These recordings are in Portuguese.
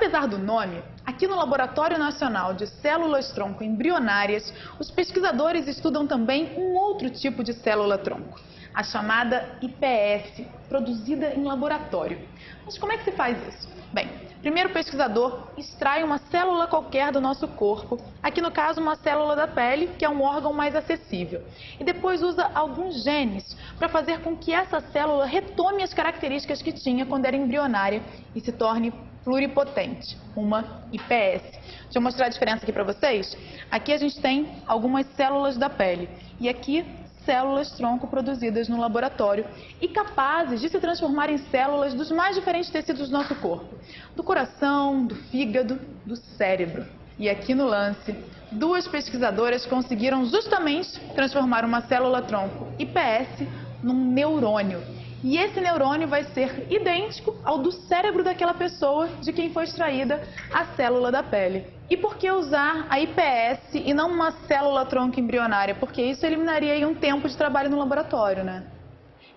Apesar do nome, aqui no Laboratório Nacional de Células-Tronco Embrionárias, os pesquisadores estudam também um outro tipo de célula-tronco, a chamada IPS, produzida em laboratório. Mas como é que se faz isso? Bem, primeiro o pesquisador extrai uma célula qualquer do nosso corpo, aqui no caso uma célula da pele, que é um órgão mais acessível, e depois usa alguns genes para fazer com que essa célula retome as características que tinha quando era embrionária e se torne pluripotente, uma IPS. Deixa eu mostrar a diferença aqui para vocês. Aqui a gente tem algumas células da pele e aqui células-tronco produzidas no laboratório e capazes de se transformar em células dos mais diferentes tecidos do nosso corpo, do coração, do fígado, do cérebro. E aqui no lance, duas pesquisadoras conseguiram justamente transformar uma célula-tronco IPS num neurônio. E esse neurônio vai ser idêntico ao do cérebro daquela pessoa de quem foi extraída a célula da pele. E por que usar a IPS e não uma célula-tronco embrionária? Porque isso eliminaria aí um tempo de trabalho no laboratório, né?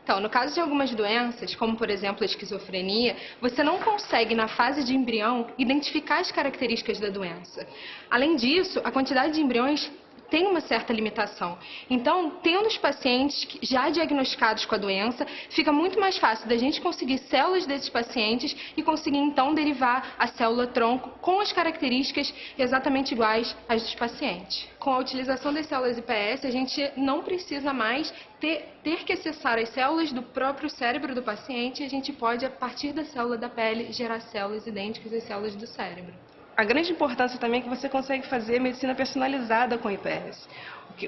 Então, no caso de algumas doenças, como por exemplo a esquizofrenia, você não consegue, na fase de embrião, identificar as características da doença. Além disso, a quantidade de embriões tem uma certa limitação. Então, tendo os pacientes já diagnosticados com a doença, fica muito mais fácil da gente conseguir células desses pacientes e conseguir então derivar a célula-tronco com as características exatamente iguais às dos pacientes. Com a utilização das células IPS, a gente não precisa mais ter que acessar as células do próprio cérebro do paciente e a gente pode, a partir da célula da pele, gerar células idênticas às células do cérebro. A grande importância também é que você consegue fazer medicina personalizada com IPS.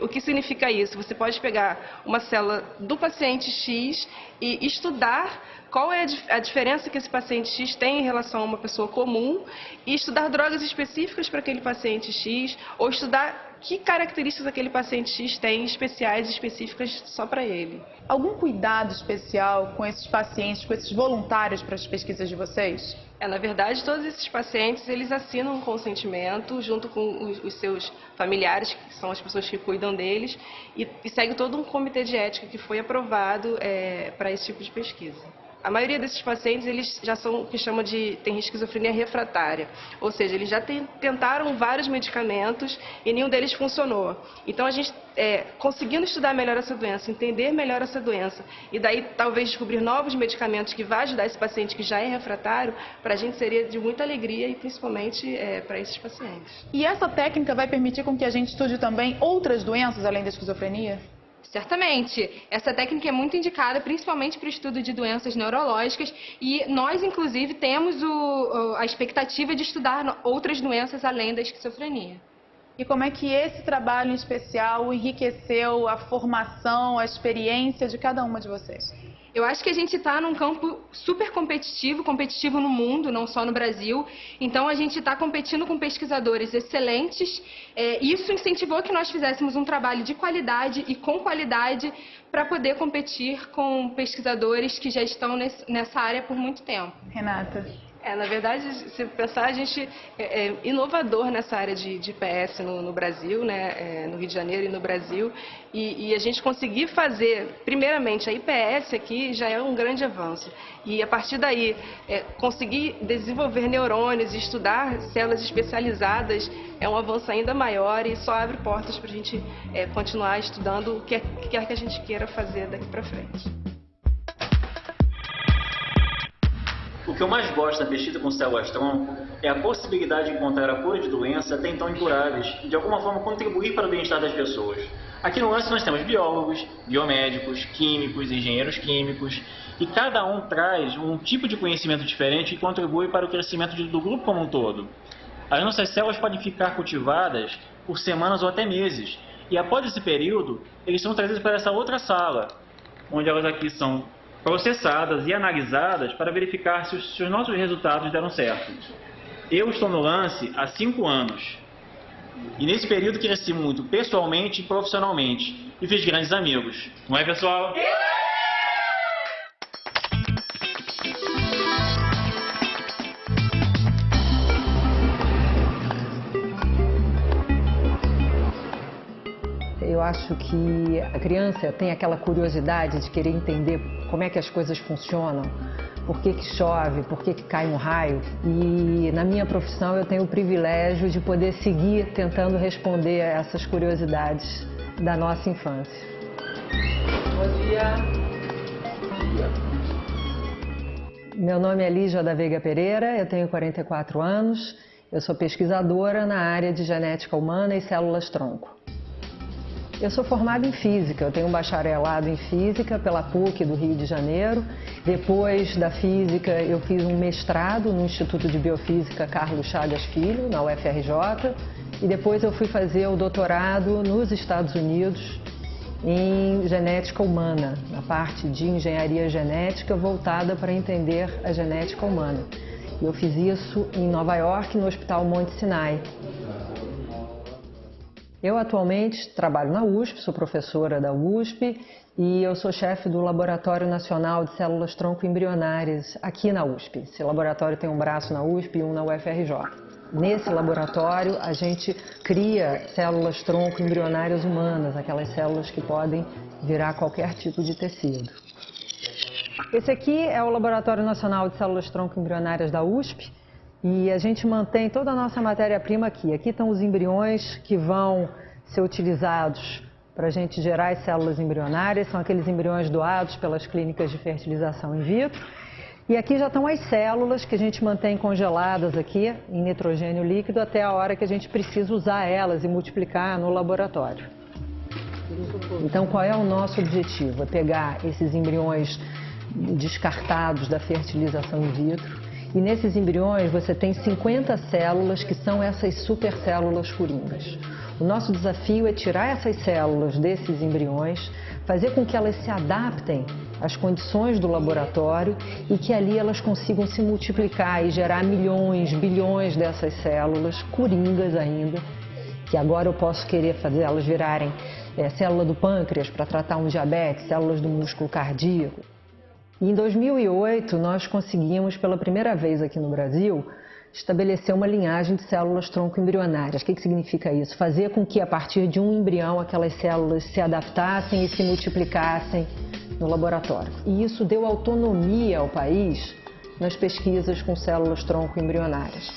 O que significa isso? Você pode pegar uma célula do paciente X e estudar qual é a diferença que esse paciente X tem em relação a uma pessoa comum e estudar drogas específicas para aquele paciente X ou estudar que características aquele paciente X tem especiais, específicas só para ele. Algum cuidado especial com esses pacientes, com esses voluntários para as pesquisas de vocês? Na verdade, todos esses pacientes, eles assinam um consentimento junto com os seus familiares, que são as pessoas que cuidam deles, e segue todo um comitê de ética que foi aprovado para esse tipo de pesquisa. A maioria desses pacientes, eles já são o que chama de tem esquizofrenia refratária, ou seja, eles já tentaram vários medicamentos e nenhum deles funcionou. Então a gente, conseguindo estudar melhor essa doença, entender melhor essa doença e daí talvez descobrir novos medicamentos que vão ajudar esse paciente que já é refratário, para a gente seria de muita alegria e principalmente para esses pacientes. E essa técnica vai permitir com que a gente estude também outras doenças além da esquizofrenia? Certamente. Essa técnica é muito indicada principalmente para o estudo de doenças neurológicas e nós, inclusive, temos a expectativa de estudar outras doenças além da esquizofrenia. E como é que esse trabalho em especial enriqueceu a formação, a experiência de cada uma de vocês? Eu acho que a gente está num campo super competitivo no mundo, não só no Brasil. Então, a gente está competindo com pesquisadores excelentes. Isso incentivou que nós fizéssemos um trabalho de qualidade e com qualidade para poder competir com pesquisadores que já estão nessa área por muito tempo. Renata? Na verdade, se pensar, a gente é inovador nessa área de IPS no Brasil, né, no Rio de Janeiro e no Brasil, e a gente conseguir fazer, primeiramente, a IPS aqui já é um grande avanço. E a partir daí, conseguir desenvolver neurônios e estudar células especializadas é um avanço ainda maior e só abre portas para a gente continuar estudando o que quer que a gente queira fazer daqui para frente. O que eu mais gosto da pesquisa com células-tronco é a possibilidade de encontrar a cura de doenças até então incuráveis e de alguma forma contribuir para o bem-estar das pessoas. Aqui no lance nós temos biólogos, biomédicos, químicos, engenheiros químicos e cada um traz um tipo de conhecimento diferente e contribui para o crescimento do grupo como um todo. As nossas células podem ficar cultivadas por semanas ou até meses e após esse período eles são trazidos para essa outra sala, onde elas aqui são processadas e analisadas para verificar se os nossos resultados deram certo. Eu estou no lance há 5 anos e nesse período cresci muito pessoalmente e profissionalmente e fiz grandes amigos. Não é, pessoal? Eu acho que a criança tem aquela curiosidade de querer entender como é que as coisas funcionam, por que chove, por que cai um raio. E na minha profissão eu tenho o privilégio de poder seguir tentando responder a essas curiosidades da nossa infância. Bom dia. Meu nome é Lígia da Veiga Pereira, eu tenho 44 anos, eu sou pesquisadora na área de genética humana e células-tronco. Eu sou formada em Física, eu tenho um bacharelado em Física pela PUC do Rio de Janeiro. Depois da Física, eu fiz um mestrado no Instituto de Biofísica Carlos Chagas Filho, na UFRJ. E depois eu fui fazer o doutorado nos Estados Unidos em genética humana, na parte de engenharia genética voltada para entender a genética humana. Eu fiz isso em Nova York, no Hospital Monte Sinai. Eu atualmente trabalho na USP, sou professora da USP e eu sou chefe do Laboratório Nacional de Células-Tronco Embrionárias aqui na USP. Esse laboratório tem um braço na USP e um na UFRJ. Nesse laboratório, a gente cria células-tronco embrionárias humanas, aquelas células que podem virar qualquer tipo de tecido. Esse aqui é o Laboratório Nacional de Células-Tronco Embrionárias da USP e a gente mantém toda a nossa matéria-prima aqui. Aqui estão os embriões que vão ser utilizados para a gente gerar as células embrionárias, são aqueles embriões doados pelas clínicas de fertilização in vitro. E aqui já estão as células que a gente mantém congeladas aqui em nitrogênio líquido até a hora que a gente precisa usar elas e multiplicar no laboratório. Então, qual é o nosso objetivo? É pegar esses embriões descartados da fertilização in vitro e nesses embriões você tem 50 células que são essas supercélulas coringas. O nosso desafio é tirar essas células desses embriões, fazer com que elas se adaptem às condições do laboratório e que ali elas consigam se multiplicar e gerar milhões, bilhões dessas células, coringas ainda, que agora eu posso querer fazer elas virarem célula do pâncreas para tratar um diabetes, células do músculo cardíaco. E em 2008 nós conseguimos pela primeira vez aqui no Brasil estabelecer uma linhagem de células-tronco embrionárias. O que significa isso? Fazer com que a partir de um embrião aquelas células se adaptassem e se multiplicassem no laboratório. E isso deu autonomia ao país nas pesquisas com células-tronco embrionárias.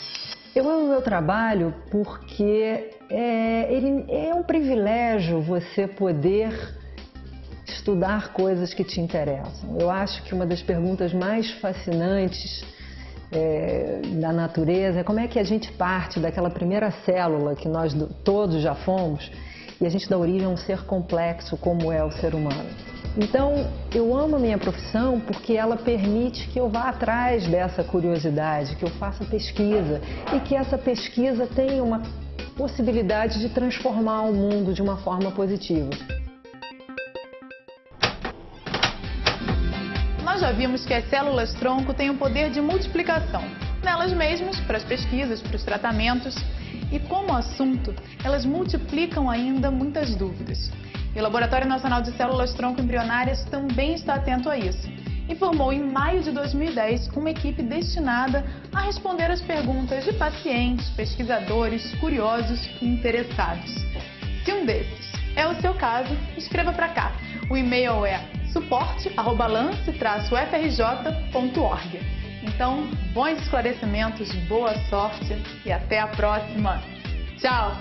Eu amo meu trabalho porque é um privilégio você poder estudar coisas que te interessam. Eu acho que uma das perguntas mais fascinantes da natureza é como é que a gente parte daquela primeira célula que nós todos já fomos e a gente dá origem a um ser complexo como é o ser humano. Então, eu amo a minha profissão porque ela permite que eu vá atrás dessa curiosidade, que eu faça pesquisa e que essa pesquisa tenha uma possibilidade de transformar o mundo de uma forma positiva. Nós já vimos que as células-tronco têm o poder de multiplicação, nelas mesmas, para as pesquisas, para os tratamentos. E como assunto, elas multiplicam ainda muitas dúvidas. E o Laboratório Nacional de Células-Tronco Embrionárias também está atento a isso. E formou em maio de 2010 uma equipe destinada a responder as perguntas de pacientes, pesquisadores, curiosos e interessados. Se um desses é o seu caso, escreva para cá. O e-mail é suporte@lance-frj.org. Então, bons esclarecimentos, boa sorte e até a próxima. Tchau!